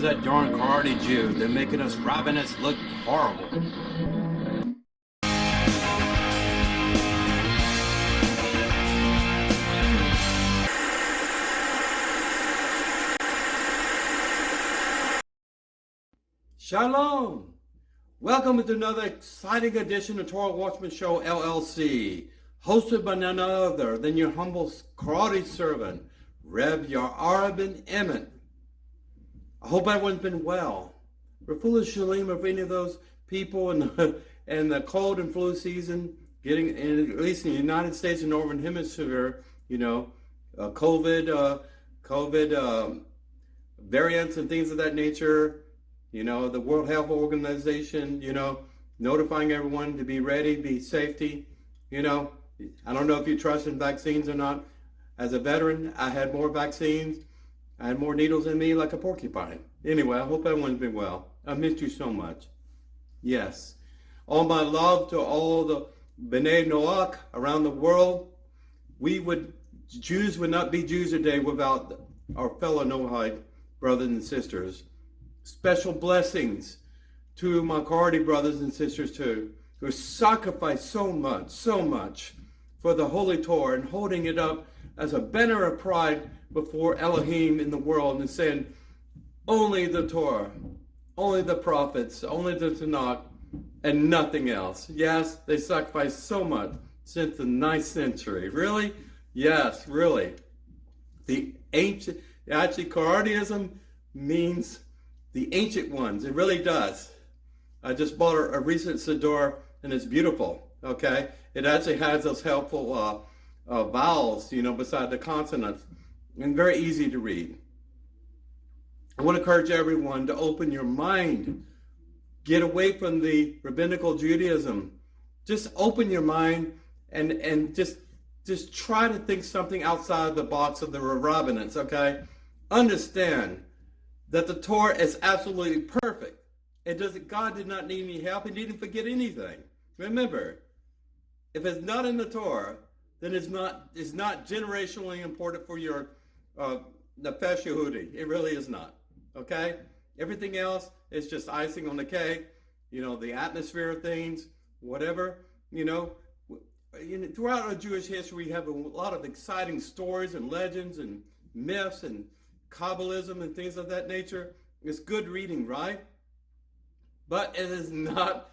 is that darn karate Jew. They're making us rabbinites look horrible. Shalom! Welcome to another exciting edition of Torah Watchman Show LLC, hosted by none other than your humble karate servant, Reb Yair ben-Emmett. I hope everyone's been well. We're full of shalom of any of those people in the cold and flu season, getting, at least in the United States and Northern Hemisphere, COVID variants and things of that nature. The World Health Organization, notifying everyone to be ready, be safety. I don't know if you trust in vaccines or not. As a veteran, I had more vaccines. I had more needles in me like a porcupine. Anyway, I hope everyone's been well. I missed you so much. Yes. All my love to all the B'nai Noach around the world. Jews would not be Jews today without our fellow Noahide brothers and sisters. Special blessings to my karate brothers and sisters too, who sacrificed so much for the Holy Torah and holding it up as a banner of pride before Elohim in the world and saying, only the Torah, only the prophets, only the Tanakh, and nothing else. Yes, they sacrificed so much since the 9th century. Really? Yes, really. Actually, karateism means the ancient ones. It really does. I just bought a recent Siddur, and it's beautiful, okay? It actually has those helpful vowels, beside the consonants, and very easy to read. I want to encourage everyone to open your mind. Get away from the rabbinical Judaism. Just open your mind and just try to think something outside the box of the rabbinates, okay? Understand that the Torah is absolutely perfect. God did not need any help. He didn't forget anything. Remember, if it's not in the Torah, then it's not generationally important for your Nefesh Yehudi. It really is not. Okay? Everything else is just icing on the cake. The atmosphere of things, whatever. Throughout our Jewish history, we have a lot of exciting stories and legends and myths and Kabbalism and things of that nature. It's good reading, right? But it is not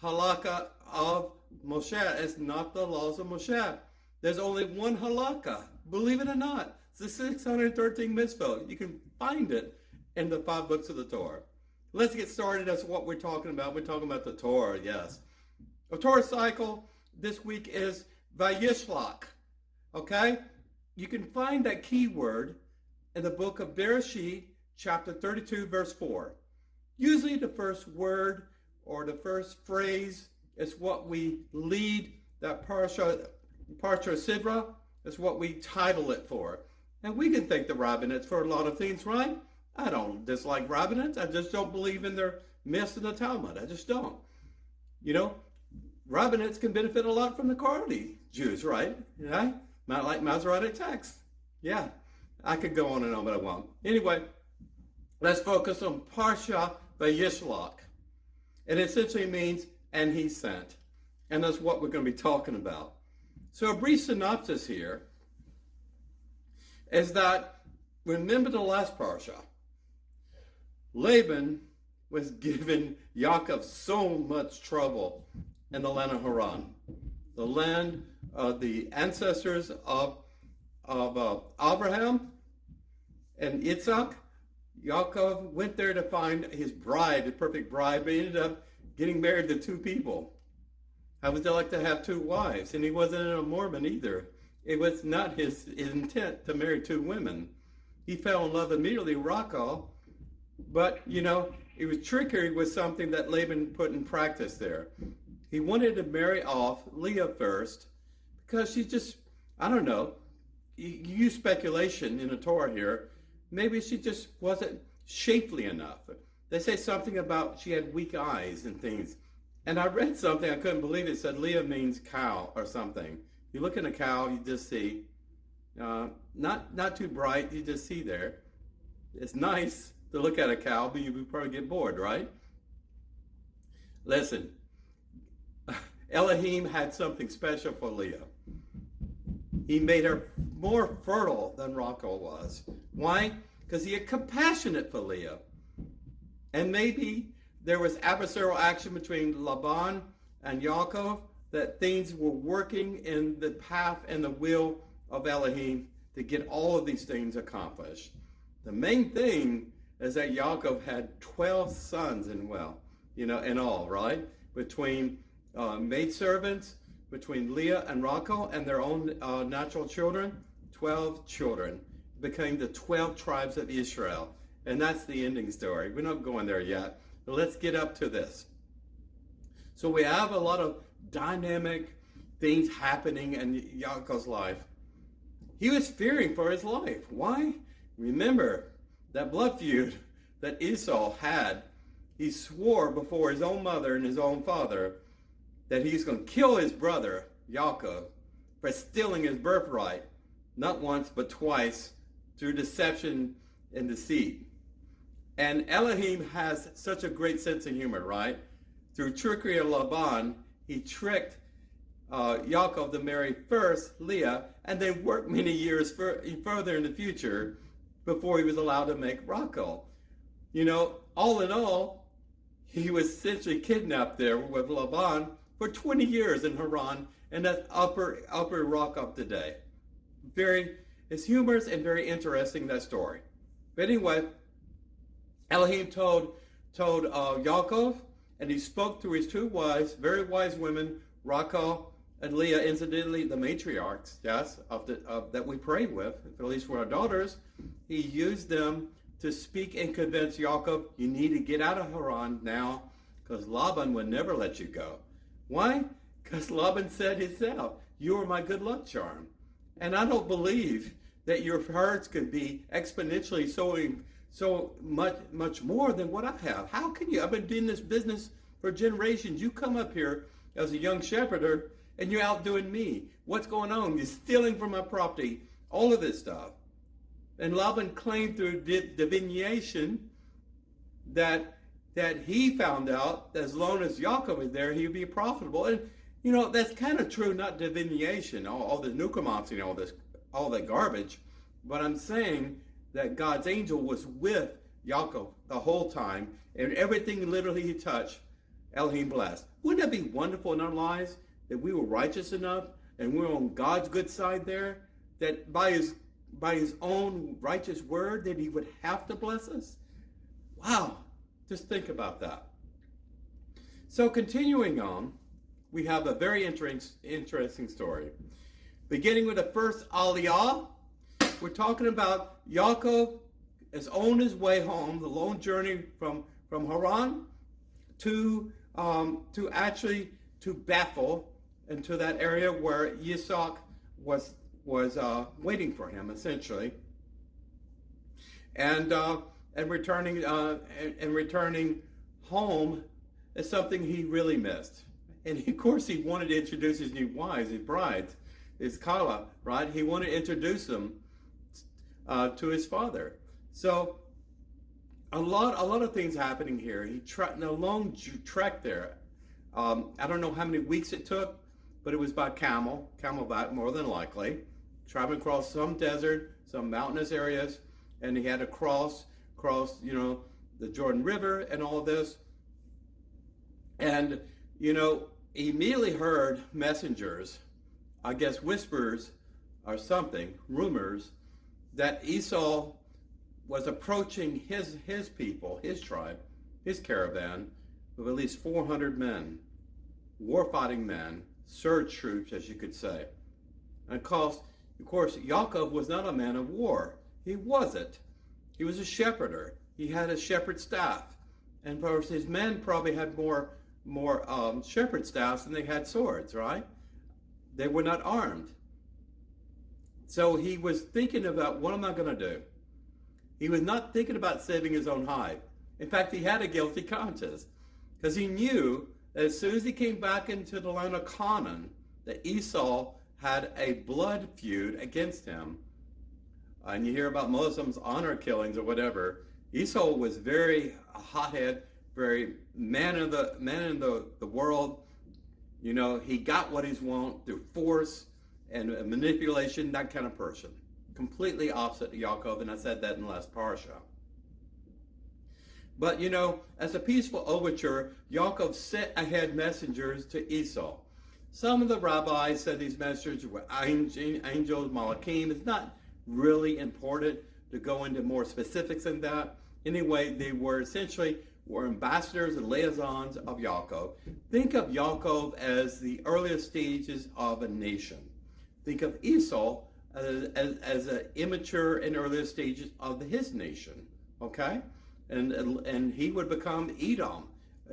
halakha of Moshe. It's not the laws of Moshe. There's only one halakha, believe it or not. It's the 613 mitzvot. You can find it in the 5 books of the Torah. Let's get started. That's what we're talking about. We're talking about the Torah, yes. The Torah cycle this week is Vayishlach, okay? You can find that key word in the book of Bereshit, chapter 32, verse 4. Usually the first word or the first phrase is what we lead that Parsha Sidra, is what we title it for. And we can thank the rabbinates for a lot of things, right? I don't dislike rabbinates. I just don't believe in their myths in the Talmud. I just don't. Rabbinates can benefit a lot from the karate Jews, right? Not like Masoretic texts. Yeah. I could go on and on, but I won't. Anyway, let's focus on Parsha Vayishlach. It essentially means, and he sent. And that's what we're going to be talking about. So a brief synopsis here is that, remember the last Parsha, Laban was giving Yaakov so much trouble in the land of Haran, the land of the ancestors of Abraham and Isaac. Yaakov went there to find his bride, the perfect bride, but he ended up getting married to 2 people. How would they like to have 2 wives? And he wasn't a Mormon either. It was not his intent to marry 2 women. He fell in love immediately with Rachel, but it was trickery with something that Laban put in practice there. He wanted to marry off Leah first because she's just, I don't know, you use speculation in the Torah here. Maybe she just wasn't shapely enough. They say something about she had weak eyes and things. And I read something, I couldn't believe it. It said Leah means cow or something. You look at a cow, you just see, not too bright, you just see there. It's nice, to look at a cow, but you would probably get bored, right? Listen, Elohim had something special for Leah. He made her more fertile than Rachel was. Why? Because he had compassionate for Leah. And maybe there was adversarial action between Laban and Yaakov, that things were working in the path and the will of Elohim to get all of these things accomplished. The main thing is that Yaakov had 12 sons in all, right? Between maidservants, between Leah and Rachel and their own natural children, 12 children became the 12 tribes of Israel. And that's the ending story. We're not going there yet, but let's get up to this. So we have a lot of dynamic things happening in Yaakov's life. He was fearing for his life. Why? Remember that blood feud that Esau had. He swore before his own mother and his own father that he's going to kill his brother, Yaakov, for stealing his birthright, not once but twice, through deception and deceit. And Elohim has such a great sense of humor, right? Through trickery of Laban, he tricked Yaakov to marry first Leah, and then worked many years further in the future before he was allowed to make Rachel. All in all, he was essentially kidnapped there with Laban for 20 years in Haran, and that upper rock of today. It's humorous and very interesting, that story. But anyway, Elohim told Yaakov, and he spoke through his two wives, very wise women, Rachel and Leah, incidentally the matriarchs, yes, that we pray with, at least for our daughters. He used them to speak and convince Yaakov, you need to get out of Haran now, because Laban would never let you go. Why? Because Laban said himself, you are my good luck charm. And I don't believe that your herds could be exponentially so much more than what I have. How can you? I've been doing this business for generations. You come up here as a young shepherder and you're outdoing me. What's going on? You're stealing from my property, all of this stuff. And Laban claimed through divination that he found out that as long as Yaakov was there, he would be profitable. And that's kind of true, not divination, all the nucleomancy and all that garbage. But I'm saying that God's angel was with Yaakov the whole time, and everything literally he touched, Elohim blessed. Wouldn't that be wonderful in our lives, that we were righteous enough and we were on God's good side there, that by his own righteous word that he would have to bless us? Wow, just think about that. So continuing on, we have a very interesting story. Beginning with the first aliyah, we're talking about Yaakov is on his way home, the long journey from Haran to Bethel, and to that area where Esau was waiting for him, essentially, and returning home is something he really missed. And of course, he wanted to introduce his new wives, his brides, his Kala, right? He wanted to introduce them to his father. So a lot of things happening here. He trekked a long trek there. I don't know how many weeks it took, but it was by camelback more than likely, traveling across some desert, some mountainous areas, and he had to cross the Jordan River and all this. And he immediately heard messengers, I guess whispers or something, rumors, that Esau was approaching his people, his tribe, his caravan, with at least 400 men, war-fighting men, surge troops, as you could say. And of course, Yaakov was not a man of war. He wasn't. He was a shepherder. He had a shepherd staff. And of course, his men probably had more shepherd staffs than they had swords, right? They were not armed. So he was thinking about, what am I going to do? He was not thinking about saving his own hide. In fact, he had a guilty conscience, because he knew that as soon as he came back into the land of Canaan, that Esau had a blood feud against him. And you hear about Muslims honor killings or whatever. Esau was very hothead, very man in the world. You know, he got what he wanted through force and manipulation, that kind of person. Completely opposite to Yaakov, and I said that in the last parasha. But, you know, as a peaceful overture, Yaakov sent ahead messengers to Esau. Some of the rabbis said these messengers were angels, malachim. It's not really important to go into more specifics than that. Anyway, they were essentially ambassadors and liaisons of Yaakov. Think of Yaakov as the earliest stages of a nation. Think of Esau as an immature and earliest stages of his nation. Okay? And he would become Edom.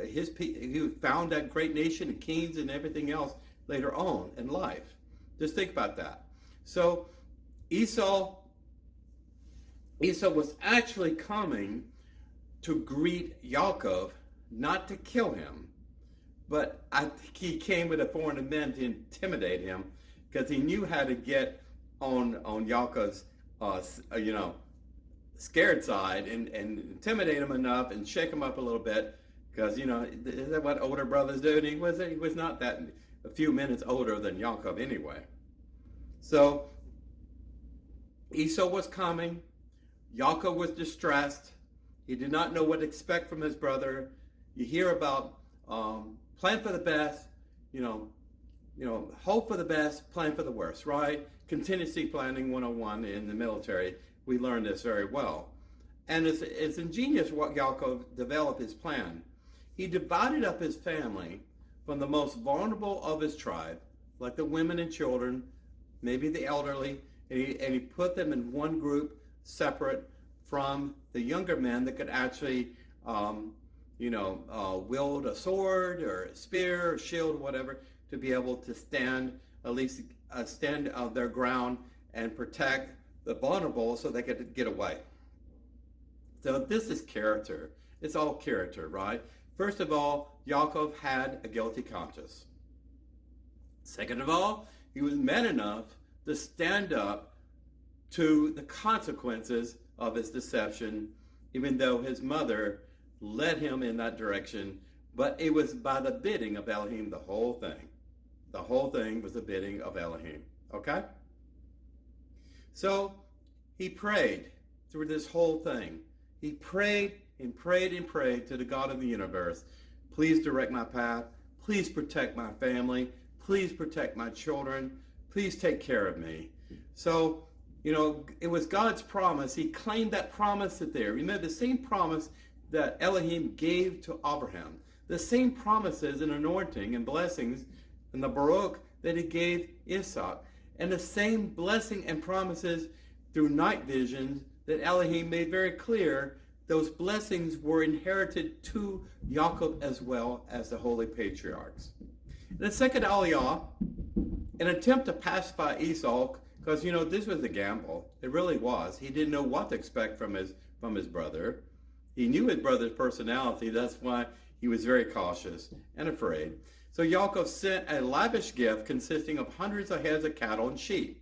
He found that great nation and kings and everything else later on in life. Just think about that. So Esau was actually coming to greet Yaakov, not to kill him, but I think he came with a foreign intent to intimidate him, because he knew how to get on Yaakov's scared side and intimidate him enough and shake him up a little bit, because is that what older brothers do? And he was not that a few minutes older than Yaakov anyway. So Esau was coming. Yaakov was distressed. He did not know what to expect from his brother. You hear about plan for the best, hope for the best, plan for the worst, right? Contingency planning 101 in the military. We learned this very well. And it's ingenious what Yaakov developed his plan. He divided up his family from the most vulnerable of his tribe, like the women and children, maybe the elderly, and he put them in one group separate from the younger men that could actually, wield a sword or a spear or shield, whatever, to be able to stand, at least stand their ground and protect the vulnerable so they could get away. So this is character. It's all character, right? First of all, Yaakov had a guilty conscience. Second of all, he was man enough to stand up to the consequences of his deception, even though his mother led him in that direction. But it was by the bidding of Elohim, the whole thing. The whole thing was the bidding of Elohim. Okay? So he prayed through this whole thing. He prayed and prayed and prayed to the God of the universe. Please direct my path. Please protect my family. Please protect my children. Please take care of me. So, it was God's promise. He claimed that promise there. Remember, the same promise that Elohim gave to Abraham. The same promises and anointing and blessings in the Baruch that he gave Esau. And the same blessing and promises through night visions that Elohim made very clear. Those blessings were inherited to Yaakov as well as the holy patriarchs. In the second aliyah, an attempt to pacify Esau, because this was a gamble. It really was. He didn't know what to expect from his brother. He knew his brother's personality. That's why he was very cautious and afraid. So Yaakov sent a lavish gift consisting of hundreds of heads of cattle and sheep.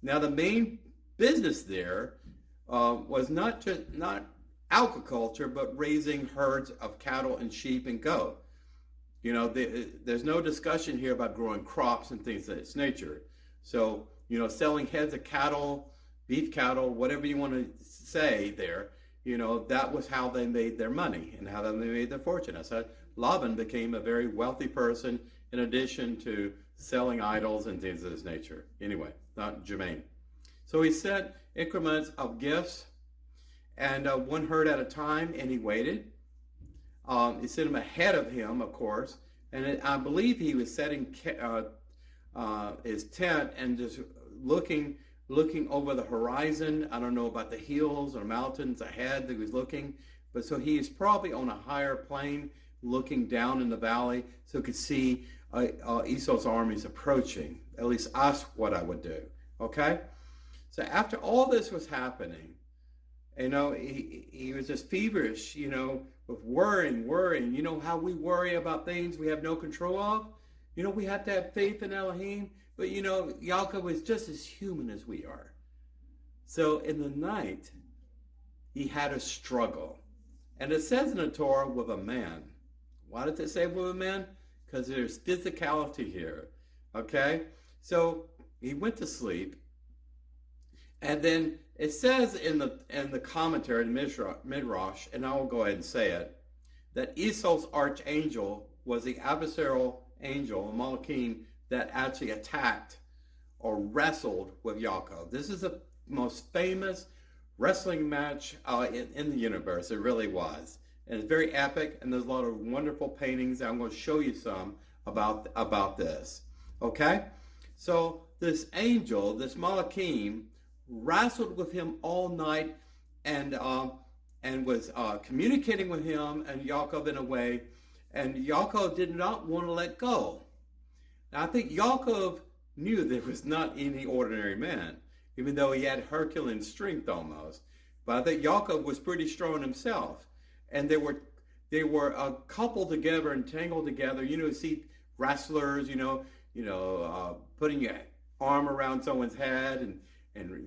Now the main business there was not agriculture, but raising herds of cattle and sheep and goat. There's no discussion here about growing crops and things of this nature. So, selling heads of cattle, beef cattle, whatever you want to say there, that was how they made their money and how they made their fortune. I said Laban became a very wealthy person in addition to selling idols and things of this nature. Anyway, not germane. So he sent increments of gifts and one herd at a time, and he waited. He sent them ahead of him, of course, and I believe he was setting his tent and just looking over the horizon. I don't know about the hills or mountains ahead that he was looking, but so he is probably on a higher plane looking down in the valley so he could see Esau's armies approaching. At least that's what I would do, okay? So after all this was happening, he was just feverish, with worrying. You know how we worry about things we have no control of? We have to have faith in Elohim, but Yaakov is just as human as we are. So in the night, he had a struggle. And it says in the Torah, with a man. Why does it say with a man? Because there's physicality here. Okay? So he went to sleep. And then it says in the commentary, the Midrash, and I will go ahead and say it, that Esau's archangel was the adversarial angel, Malachim, that actually attacked or wrestled with Yaakov. This is the most famous wrestling match in the universe. It really was. And it's very epic, and there's a lot of wonderful paintings. I'm going to show you some about this. Okay? So this angel, this Malachim, wrestled with him all night and was communicating with him and Yaakov in a way, and Yaakov did not want to let go. Now, I think Yaakov knew there was not any ordinary man, even though he had Herculean strength almost. But I think Yaakov was pretty strong himself, and they were coupled together and tangled together. You see wrestlers, putting your arm around someone's head and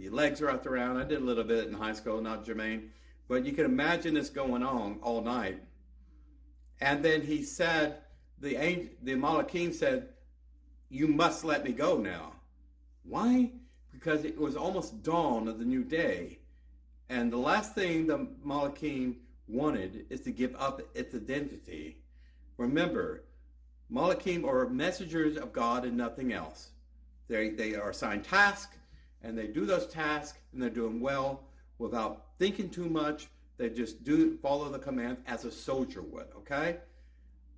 your legs wrapped around. I did a little bit in high school, not Jermaine, but you can imagine this going on all night. And then he said, the Malachim said, "You must let me go now." Why? Because it was almost dawn of the new day. And the last thing the Malachim wanted is to give up its identity. Remember, Malachim are messengers of God and nothing else. They are assigned tasks, and they do those tasks, and they're doing well without thinking too much. They just follow the command as a soldier would, okay?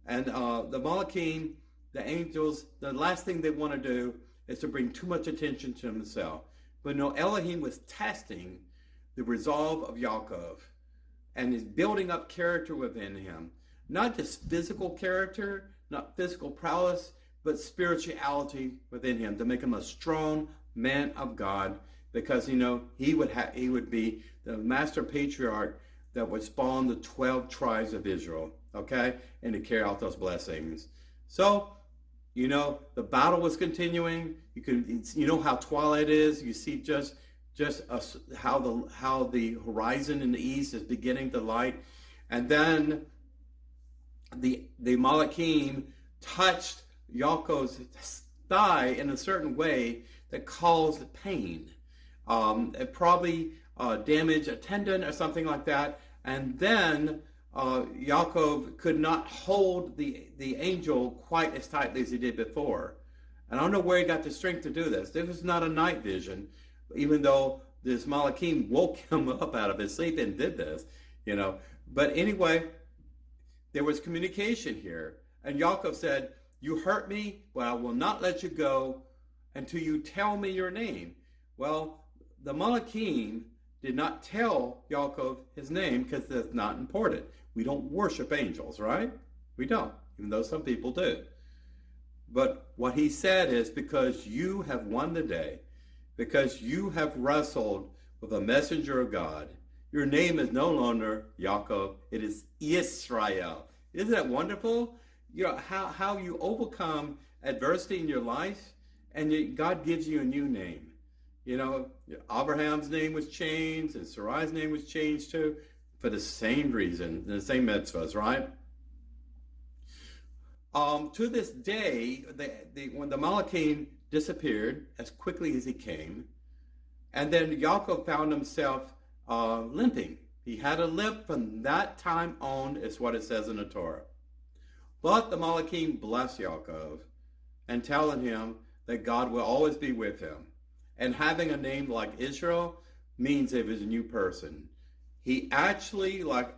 And the Malachim, the angels, the last thing they want to do is to bring too much attention to himself. But no, Elohim was testing the resolve of Yaakov and is building up character within him. Not just physical character, not physical prowess, but spirituality within him to make him a strong man of God, because he would be the master patriarch that would spawn the 12 tribes of Israel, okay, and to carry out those blessings. So, the battle was continuing. You know how twilight is. You see just how the horizon in the east is beginning to light, and then the Malachim touched Yaakov's thigh in a certain way that caused pain. It probably damaged a tendon or something like that, and then Yaakov could not hold the angel quite as tightly as he did before. And I don't know where he got the strength to do this. This was not a night vision, even though this Malachim woke him up out of his sleep and did this, But anyway, there was communication here. And Yaakov said, "You hurt me, but I will not let you go until you tell me your name." Well, the Malachim did not tell Yaakov his name because that's not important. We don't worship angels, right? We don't, even though some people do. But what he said is, because you have won the day, because you have wrestled with a messenger of God, your name is no longer Yaakov, it is Israel. Isn't that wonderful? How you overcome adversity in your life, and God gives you a new name. Abraham's name was changed, and Sarai's name was changed too, for the same reason, the same mitzvahs, right? To this day, when the Malachim disappeared as quickly as he came, and then Yaakov found himself limping. He had a limp from that time on, is what it says in the Torah. But the Malachim blessed Yaakov and telling him that God will always be with him. And having a name like Israel means it was a new person. He actually, like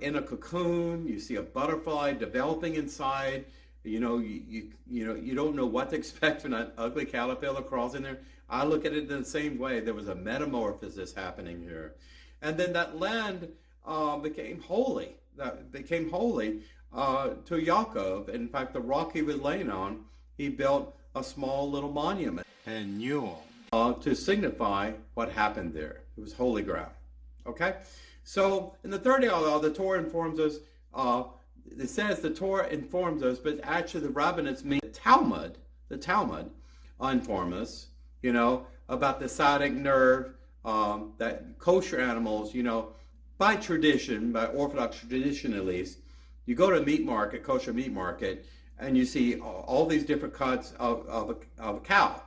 in a cocoon, you see a butterfly developing inside. You don't know what to expect when an ugly caterpillar crawls in there. I look at it in the same way. There was a metamorphosis happening here. And then that land became holy. That became holy to Yaakov. In fact, the rock he was laying on, he built a small little monument and Newell to signify what happened there. It was holy ground. Okay? So in the third hour, the Torah informs us, it says the Torah informs us, but actually the rabbinates mean the Talmud inform us, about the sciatic nerve that kosher animals, by tradition, by Orthodox tradition at least, you go to a meat market, kosher meat market, and you see all these different cuts of a cow.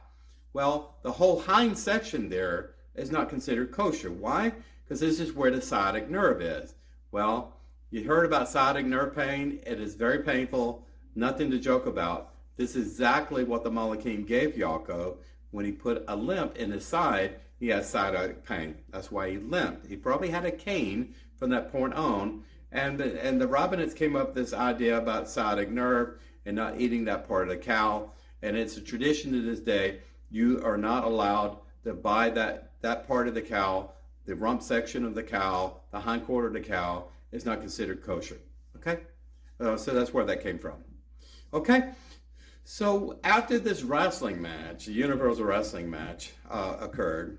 Well, the whole hind section there is not considered kosher. Why? Because this is where the sciatic nerve is. Well, you heard about sciatic nerve pain. It is very painful, nothing to joke about. This is exactly what the Malachim gave Yaakov when he put a limp in his side. He had sciatic pain. That's why he limped. He probably had a cane from that point on. And the rabbinites came up with this idea about sciatic nerve and not eating that part of the cow. And it's a tradition to this day. You are not allowed to buy that part of the cow, the rump section of the cow, the hindquarter of the cow is not considered kosher. Okay? So that's where that came from. Okay? So after this wrestling match, the universal wrestling match occurred,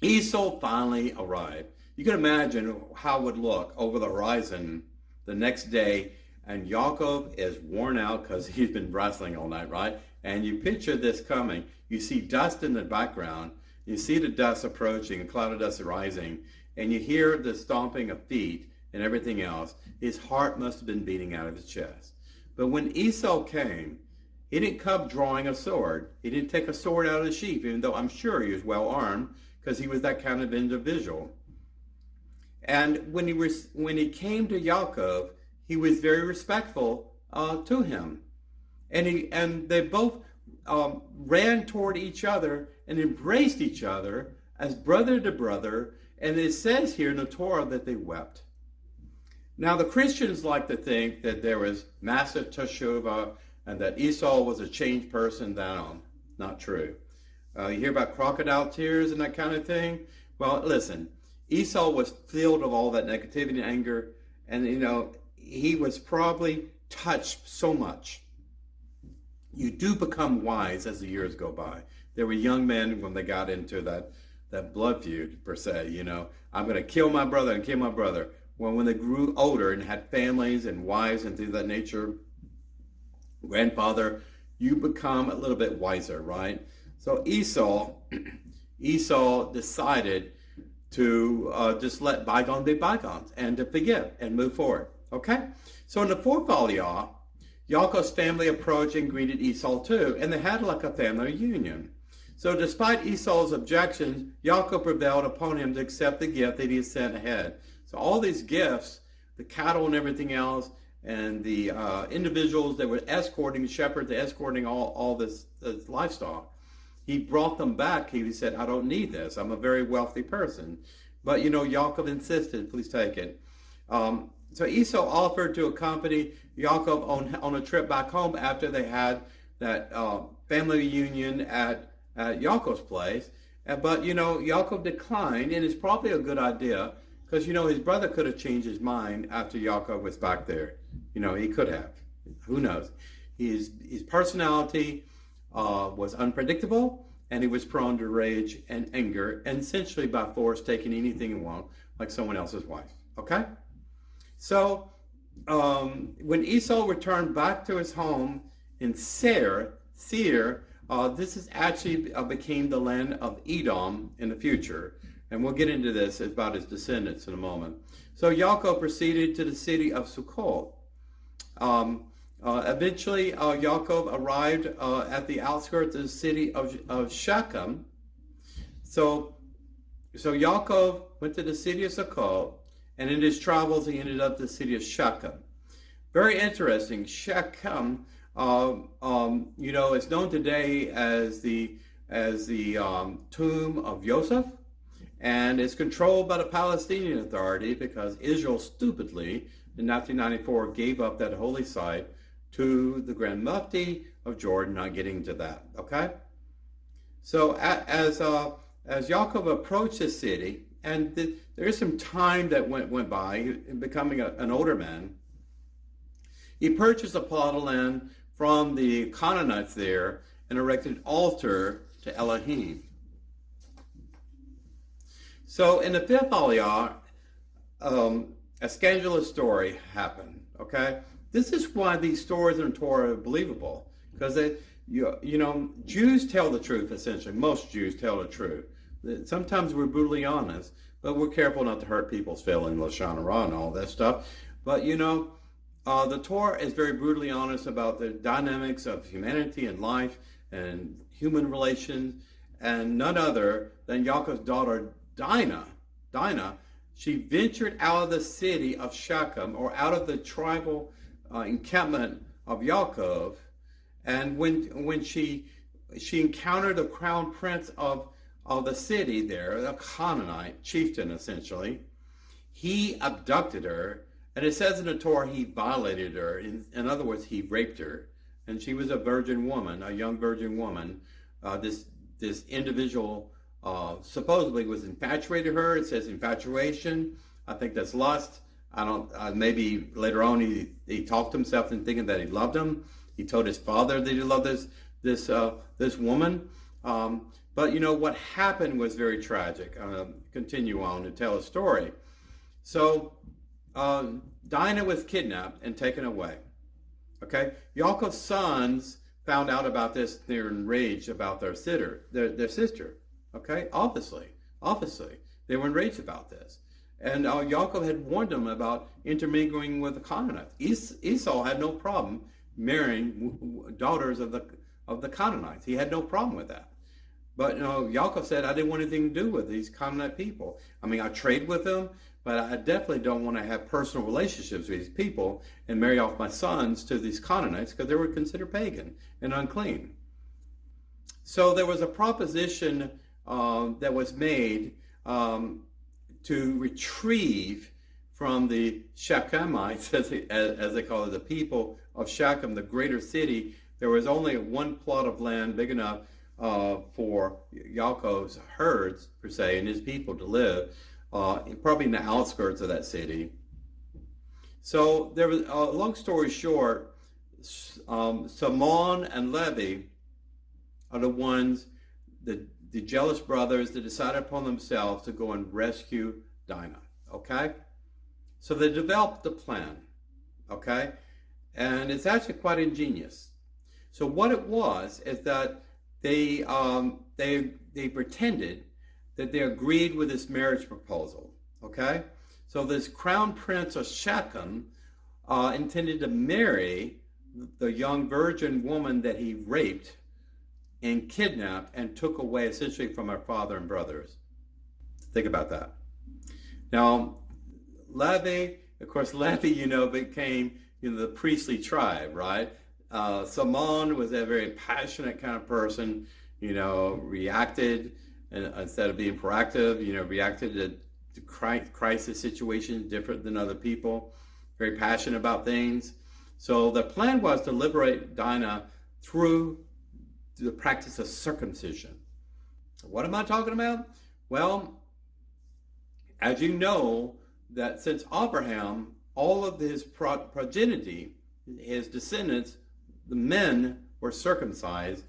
Esau finally arrived. You can imagine how it would look over the horizon the next day, and Yaakov is worn out because he's been wrestling all night, right? And you picture this coming. You see dust in the background. You see the dust approaching, a cloud of dust rising, and you hear the stomping of feet and everything else. His heart must have been beating out of his chest. But when Esau came, he didn't come drawing a sword. He didn't take a sword out of the sheath, even though I'm sure he was well armed, because he was that kind of individual. And when he came to Yaakov, he was very respectful to him. And they both ran toward each other and embraced each other as brother to brother. And it says here in the Torah that they wept. Now, the Christians like to think that there was massive teshuvah and that Esau was a changed person. Not true. You hear about crocodile tears and that kind of thing. Well, listen, Esau was filled of all that negativity and anger. And, he was probably touched so much. You do become wise as the years go by. There were young men when they got into that blood feud, per se, I'm going to kill my brother and kill my brother. Well, when they grew older and had families and wives and things of that nature, grandfather, you become a little bit wiser, right? So Esau decided to just let bygones be bygones and to forgive and move forward, okay? So in the fourth aliyah, Yaakov's family approached and greeted Esau too, and they had like a family reunion. So despite Esau's objections, Yaakov prevailed upon him to accept the gift that he had sent ahead. So all these gifts, the cattle and everything else, and the individuals that were escorting, the shepherds, escorting all this livestock, he brought them back. He said, I don't need this. I'm a very wealthy person. But, Yaakov insisted, please take it. So Esau offered to accompany Yaakov on a trip back home after they had that family reunion at Yaakov's place. But, Yaakov declined, and it's probably a good idea because, his brother could have changed his mind after Yaakov was back there. He could have. Who knows? His personality was unpredictable, and he was prone to rage and anger, and essentially by force taking anything he wanted, like someone else's wife. Okay? So when Esau returned back to his home in Seir, this is actually became the land of Edom in the future. And we'll get into this about his descendants in a moment. So Yaakov proceeded to the city of Sukkot. Eventually, Yaakov arrived at the outskirts of the city of Shechem. So Yaakov went to the city of Sukkot, and in his travels, he ended up at the city of Shechem. Very interesting. Shechem, is known today as the tomb of Joseph, and it's controlled by the Palestinian Authority because Israel stupidly in 1994 gave up that holy site to the Grand Mufti of Jordan. Not getting to that, okay? So as Yaakov approached the city, and there is some time that went by, becoming an older man, he purchased a plot of land from the Canaanites there and erected an altar to Elohim. So in the fifth aliyah, a scandalous story happened, okay? This is why these stories in Torah are believable, because Jews tell the truth, essentially. Most Jews tell the truth. Sometimes we're brutally honest, but we're careful not to hurt people's feelings, Lashon Hara and all that stuff. But the Torah is very brutally honest about the dynamics of humanity and life and human relations, and none other than Yaakov's daughter Dinah. She ventured out of the city of Shechem, or out of the tribal encampment of Yaakov, and when she encountered the crown prince of the city there, a Canaanite chieftain essentially, he abducted her, and it says in the Torah he violated her. In other words, he raped her, and she was a virgin woman, a young virgin woman. This individual supposedly was infatuated with her. It says infatuation. I think that's lust. I don't. Maybe later on he talked himself into thinking that he loved him. He told his father that he loved this woman. But what happened was very tragic. I'm gonna continue on to tell a story. So Dinah was kidnapped and taken away. Okay, Yaakov's sons found out about this. They're enraged about their sister. Okay, obviously, they were enraged about this. And Yaakov had warned them about intermingling with the Canaanites. Esau had no problem marrying daughters of the Canaanites. He had no problem with that. But Yaakov said, I didn't want anything to do with these Canaanite people. I mean, I trade with them, but I definitely don't want to have personal relationships with these people and marry off my sons to these Canaanites, because they were considered pagan and unclean. So there was a proposition that was made to retrieve from the Shechemites, as they call it, the people of Shechem, the greater city. There was only one plot of land big enough for Yaakov's herds, per se, and his people to live, probably in the outskirts of that city. So there was, long story short, Simeon and Levi are the ones, the jealous brothers, that decided upon themselves to go and rescue Dinah. Okay? So they developed the plan. Okay? And it's actually quite ingenious. So what it was is that they pretended that they agreed with this marriage proposal. Okay? So this crown prince of Shechem intended to marry the young virgin woman that he raped and kidnapped and took away essentially from her father and brothers. Think about that. Now, Levi, of course, became the priestly tribe, right? Simeon was a very passionate kind of person, reacted, and instead of being proactive, reacted to crisis situations different than other people, very passionate about things. So the plan was to liberate Dinah through the practice of circumcision. What am I talking about? Well, as you know, that since Abraham, all of his progeny, his descendants, the men were circumcised,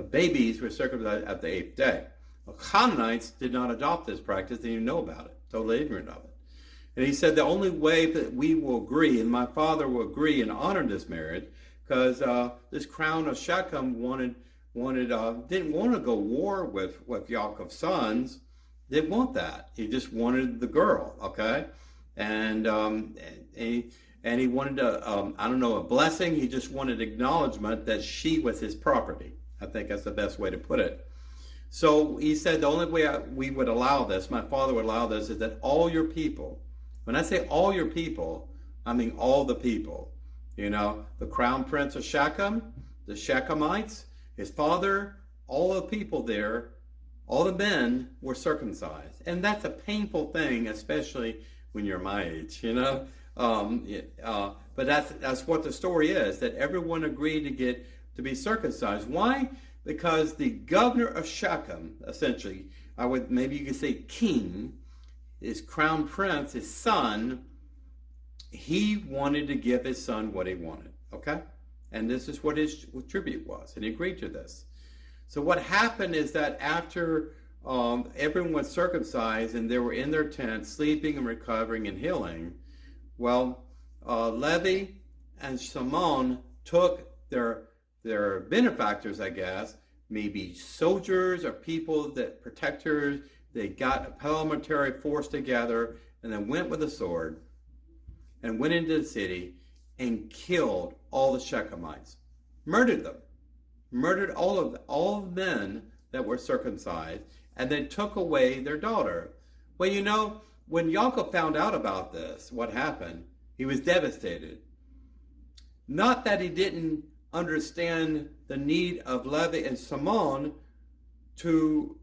babies were circumcised at the 8th day. The Canaanites did not adopt this practice. They didn't know about it, totally ignorant of it. And he said the only way that we will agree, and my father will agree and honor this marriage, because this crown of Shechem didn't want to go war with Yaakov's sons. They didn't want that. He just wanted the girl, okay? And he wanted a blessing. He just wanted acknowledgement that she was his property. I think that's the best way to put it. So he said the only way we would allow this, my father would allow this, is that all your people, when I say all your people, I mean all the people. The crown prince of Shechem, the Shechemites, his father, all the people there, all the men were circumcised. And that's a painful thing, especially when you're my age, but that's what the story is, that everyone agreed to be circumcised. Why? Because the governor of Shechem, essentially, maybe you could say king, his crown prince, his son, he wanted to give his son what he wanted, okay? And this is what his tribute was, and he agreed to this. So what happened is that after everyone was circumcised and they were in their tents, sleeping and recovering and healing, well, Levi and Simeon took their benefactors, I guess, maybe soldiers or people, that protectors, they got a paramilitary force together and then went with a sword and went into the city and killed all the Shechemites, murdered them, murdered all of the men that were circumcised, and then took away their daughter. Well, you know, when Yaakov found out about this, what happened, he was devastated. Not that he didn't understand the need of Levi and Simeon to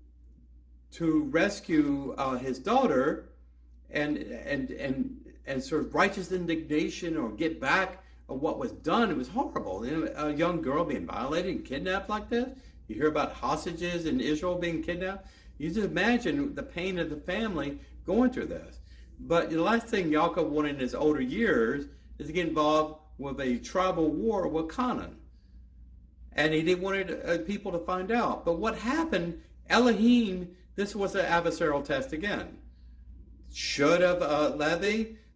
rescue his daughter and sort of righteous indignation or get back of what was done. It was horrible. You know, a young girl being violated and kidnapped like this. You hear about hostages in Israel being kidnapped. You just imagine the pain of the family going through this. But the last thing Yaakov wanted in his older years is to get involved with a tribal war with Charan. And he didn't want people to find out. But what happened, Elohim, this was an adversarial test again. Should have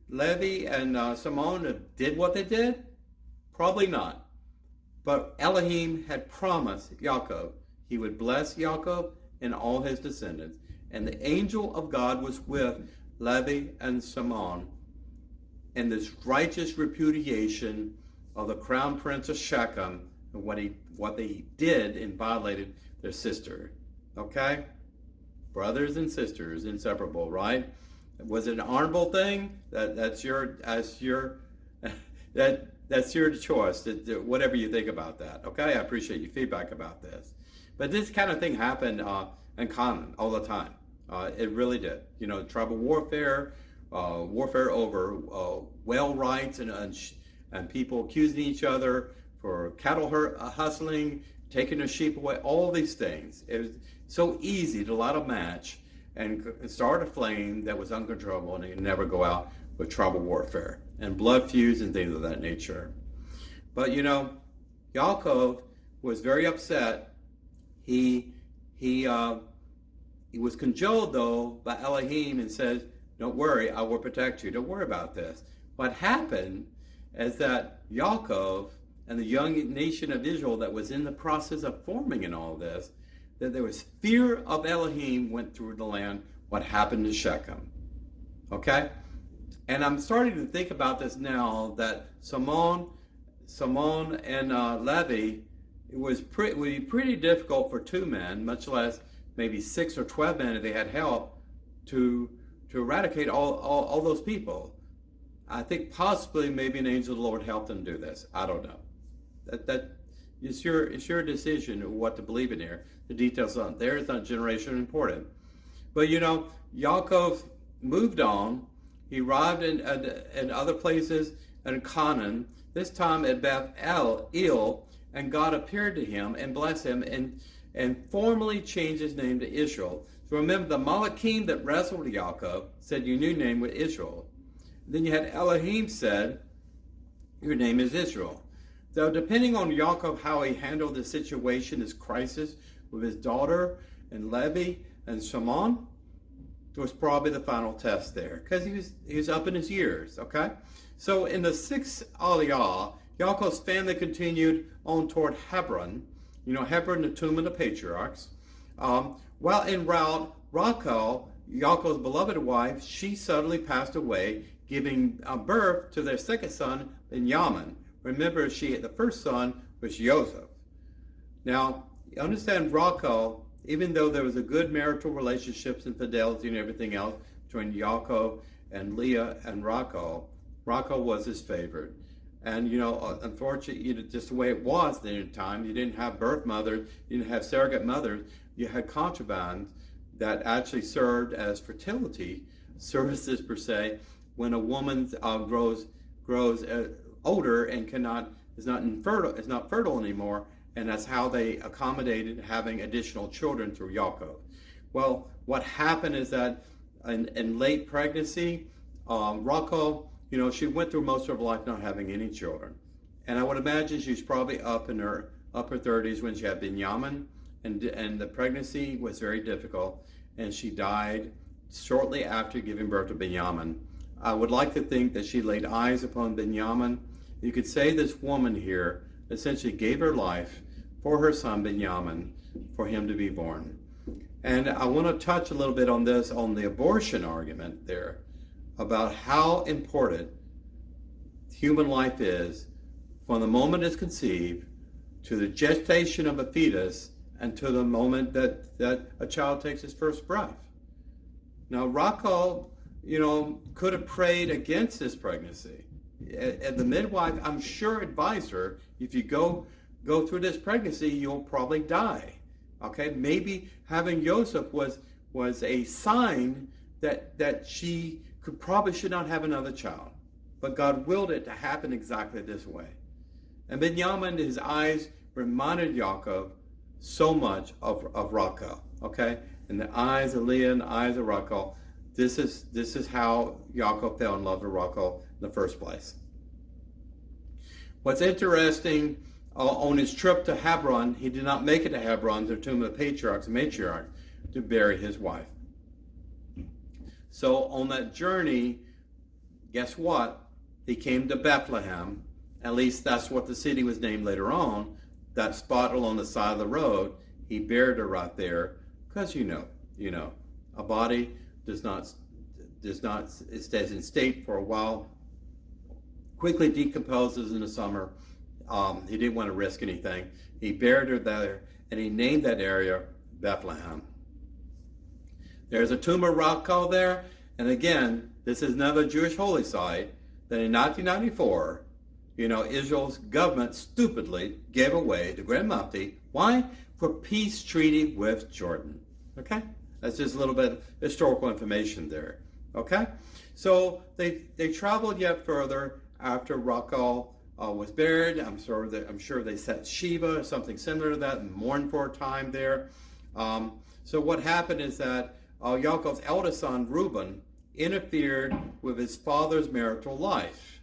Levi and Simeon did what they did? Probably not. But Elohim had promised Yaakov he would bless Yaakov and all his descendants. And the angel of God was with Levi and Simeon in this righteous repudiation of the crown prince of Shechem and what they did and violated their sister. Okay? Brothers and sisters, inseparable, right? Was it an honorable thing? That's your choice. Whatever you think about that. Okay, I appreciate your feedback about this. But this kind of thing happened in Canaan all the time. It really did. You know, tribal warfare, warfare over whale rights, and people accusing each other for cattle hustling, taking their sheep away. All these things. It was so easy to light a match and start a flame that was uncontrollable, and it could never go out with tribal warfare and blood feuds and things of that nature. But you know, Yaakov was very upset. He was cajoled though by Elohim and says, "Don't worry, I will protect you. Don't worry about this." What happened is that Yaakov and the young nation of Israel that was in the process of forming in all this, that there was fear of Elohim went through the land. What happened to Shechem? Okay? And I'm starting to think about this now, that Simeon and Levi, it would be pretty difficult for two men, much less maybe 6 or 12 men if they had help, to eradicate all those people. I think possibly maybe an angel of the Lord helped them do this. I don't know. It's your decision of what to believe in here. The details aren't there. It's not generation important. But you know, Yaakov moved on. He arrived in other places in Canaan, this time at Beth-el, and God appeared to him and blessed him and formally changed his name to Israel. So remember, the Malachim that wrestled with Yaakov said, "Your new name was Israel." Then you had Elohim said, "Your name is Israel." So depending on Yaakov, how he handled the situation, this crisis with his daughter and Levi and Simeon, was probably the final test there, because he was up in his years. Okay, so in the 6th Aliyah, Yaakov's family continued on toward Hebron. You know, Hebron, the tomb of the patriarchs. While en route, Rachel, Yaakov's beloved wife, she suddenly passed away, giving birth to their second son, Ben-Emmett. Remember, the first son was Joseph. Now, you understand, Rachel, even though there was a good marital relationships and fidelity and everything else between Yaakov and Leah and Rachel was his favorite. And, you know, unfortunately, just the way it was at the time, you didn't have birth mothers, you didn't have surrogate mothers, you had concubines that actually served as fertility services, per se, when a woman grows older and is not fertile anymore, and that's how they accommodated having additional children through Yaakov. Well, what happened is that in late pregnancy, Rachel, you know, she went through most of her life not having any children, and I would imagine she's probably up in her upper 30s when she had Ben-Emmett, and the pregnancy was very difficult, and she died shortly after giving birth to Ben-Emmett. I would like to think that she laid eyes upon Ben-Emmett. You could say this woman here essentially gave her life for her son Ben-Emmett, for him to be born. And I want to touch a little bit on this, on the abortion argument there, about how important human life is from the moment it's conceived to the gestation of a fetus and to the moment that a child takes his first breath. Now, Rachel, could have prayed against this pregnancy. And the midwife, I'm sure, advised her, if you go through this pregnancy, you'll probably die. Okay, maybe having Joseph was a sign that she should not have another child. But God willed it to happen exactly this way. And Benjamin, his eyes reminded Yaakov so much of Rachel. Okay, and the eyes of Leah and the eyes of Rachel. This is how Yaakov fell in love with Rachel in the first place. What's interesting, on his trip to Hebron, he did not make it to Hebron, to the tomb of the patriarchs and matriarchs, to bury his wife. So on that journey, guess what? He came to Bethlehem. At least that's what the city was named later on. That spot along the side of the road, he buried her right there, because a body it stays in state for a while, quickly decomposes in the summer. He didn't want to risk anything. He buried her there, and he named that area Bethlehem. There's a tomb of Rachel there, and again, this is another Jewish holy site that in 1994, Israel's government stupidly gave away to Grand Mufti. Why? For peace treaty with Jordan. Okay? That's just a little bit of historical information there. Okay? So they traveled yet further after Rachel was buried. I'm sure they set Shiva or something similar to that and mourned for a time there. So what happened is that Yaakov's eldest son, Reuben, interfered with his father's marital life.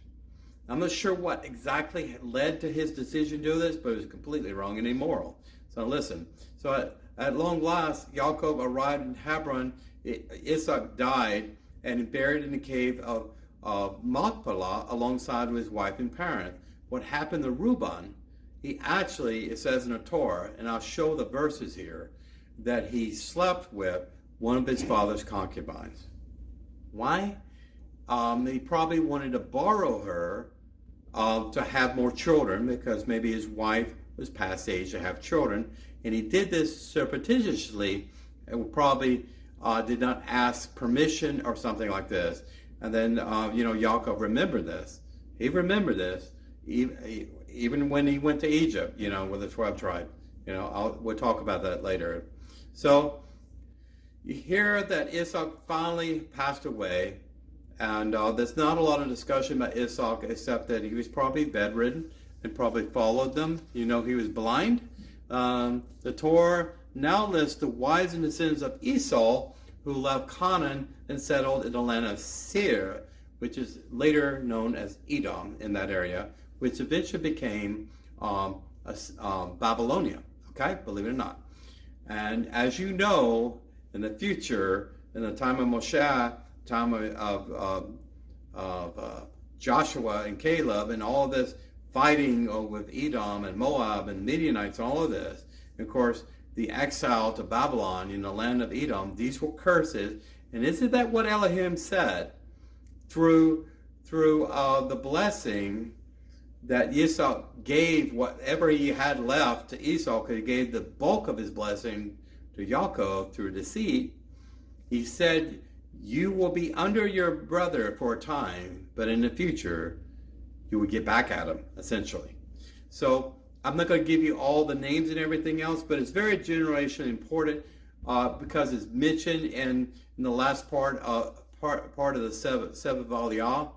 I'm not sure what exactly led to his decision to do this, but it was completely wrong and immoral. So listen. So at long last, Yaakov arrived in Hebron. Esau died and buried in the cave of Machpelah alongside with his wife and parent. What happened to Reuben, he actually, it says in the Torah, and I'll show the verses here, that he slept with one of his father's concubines. Why? He probably wanted to borrow her to have more children, because maybe his wife was past age to have children, and he did this surreptitiously and probably did not ask permission or something like this. And then, Yaakov remembered this. He remembered this even when he went to Egypt, with the 12 tribes. We'll talk about that later. So you hear that Esau finally passed away, and there's not a lot of discussion about Esau except that he was probably bedridden and probably followed them. He was blind. The Torah now lists the wives and descendants of Esau who left Canaan and settled in the land of Seir, which is later known as Edom in that area, which eventually became Babylonia. Okay, believe it or not. And as you know, in the future, in the time of Moshe, time of Joshua and Caleb, and all of this fighting with Edom and Moab and Midianites, and all of this, and of course, the exile to Babylon in the land of Edom, these were curses. And isn't that what Elohim said? Through the blessing that Esau gave, whatever he had left to Esau, because he gave the bulk of his blessing to Yaakov through deceit, he said, you will be under your brother for a time, but in the future, you will get back at him, essentially. So I'm not going to give you all the names and everything else, but it's very generationally important because it's mentioned in the last part of the Seven Aliyah.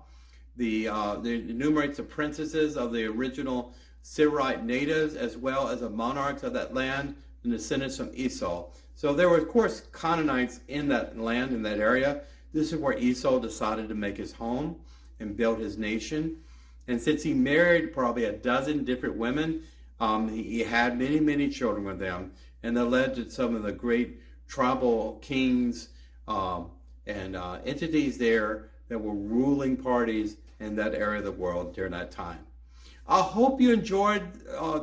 The enumerates the princesses of the original Sirite natives as well as the monarchs of that land and descendants from Esau. So there were, of course, Canaanites in that land, in that area. This is where Esau decided to make his home and build his nation. And since he married probably a dozen different women, he had many, many children with them. And that led to some of the great tribal kings and entities there that were ruling parties in that area of the world during that time. I hope you enjoyed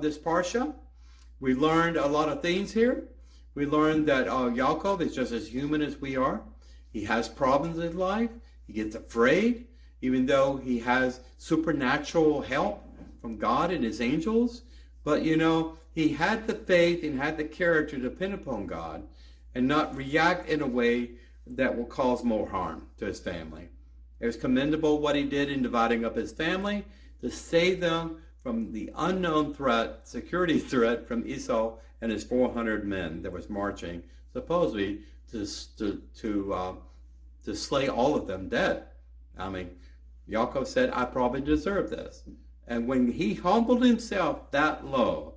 this parsha. We learned a lot of things here. We learned that Yaakov is just as human as we are. He has problems in life. He gets afraid, even though he has supernatural help from God and his angels. But, he had the faith and had the character to depend upon God and not react in a way that will cause more harm to his family. It was commendable what he did in dividing up his family to save them from the unknown threat, security threat from Esau and his 400 men that was marching, supposedly to slay all of them dead. I mean, Yaakov said, I probably deserve this. And when he humbled himself that low,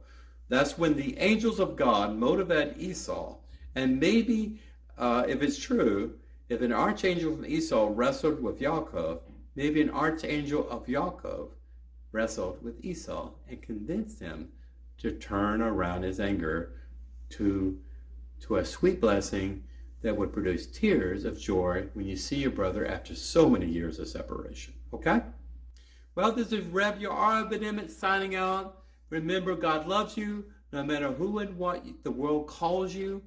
that's when the angels of God motivate Esau. And maybe, if it's true, if an archangel from Esau wrestled with Yaakov, maybe an archangel of Yaakov wrestled with Esau and convinced him to turn around his anger to a sweet blessing that would produce tears of joy when you see your brother after so many years of separation. Okay? Well, this is Rev. Ben-Emmett signing out. Remember, God loves you no matter who and what the world calls you.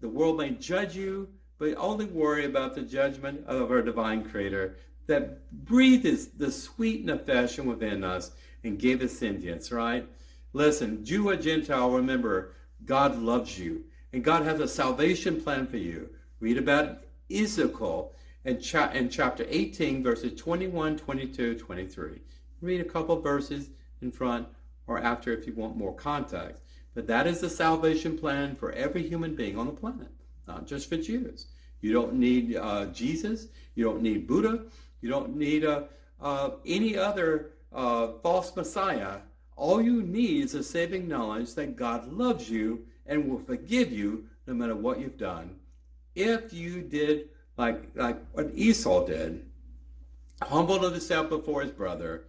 The world may judge you, but only worry about the judgment of our divine creator that breathed the sweet nefesh within us and gave us sentience, right? Listen, Jew or Gentile, remember, God loves you. And God has a salvation plan for you. Read about Ezekiel in chapter 18, verses 21, 22, 23. Read a couple verses in front or after if you want more context. But that is the salvation plan for every human being on the planet, not just for Jews. You don't need Jesus. You don't need Buddha. You don't need any other false Messiah. All you need is a saving knowledge that God loves you and will forgive you no matter what you've done. If you did like what Esau did, humbled himself before his brother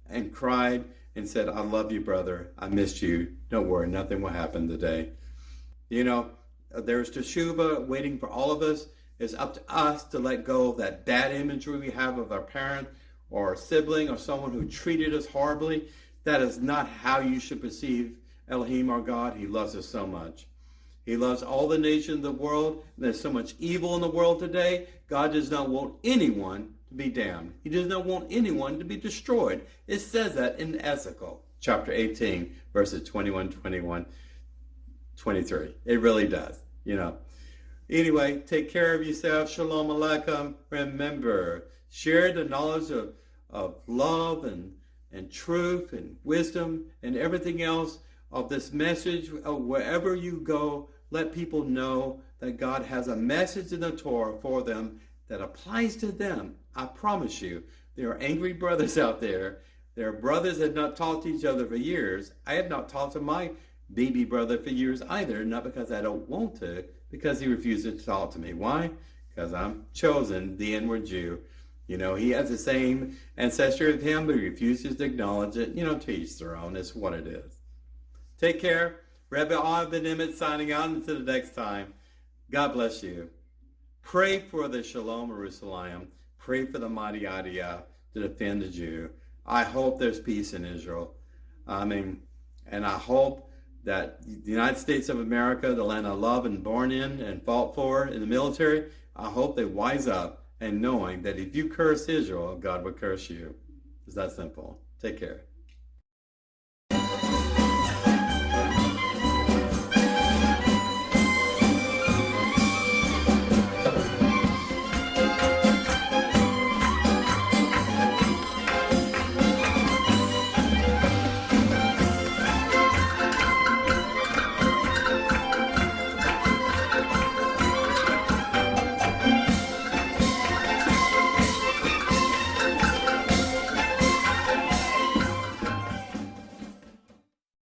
and cried and said, I love you, brother. I missed you. Don't worry, nothing will happen today. There's teshuvah waiting for all of us. It's up to us to let go of that bad imagery we have of our parent or a sibling or someone who treated us horribly. That is not how you should perceive Elohim, our God. He loves us so much. He loves all the nations of the world. There's so much evil in the world today. God does not want anyone to be damned. He does not want anyone to be destroyed. It says that in Ezekiel chapter 18, verses 21, 23. It really does, Anyway, take care of yourself. Shalom Aleichem. Remember, share the knowledge of love and truth and wisdom and everything else of this message. Wherever you go, let people know that God has a message in the Torah for them that applies to them. I promise you, there are angry brothers out there. There are brothers that have not talked to each other for years. I have not talked to my baby brother for years either, not because I don't want to, because he refuses to talk to me. Why? Because I'm chosen, the inward Jew. He has the same ancestry of him, but he refuses to acknowledge it. To each their own. It's what it is. Take care. Rabbi Ben-Emmett signing out until the next time. God bless you. Pray for the Shalom Jerusalem. Pray for the mighty Aliyah to defend the Jew. I hope there's peace in Israel. And I hope that the United States of America, the land I love and born in and fought for in the military, I hope they wise up and knowing that if you curse Israel, God will curse you. It's that simple. Take care.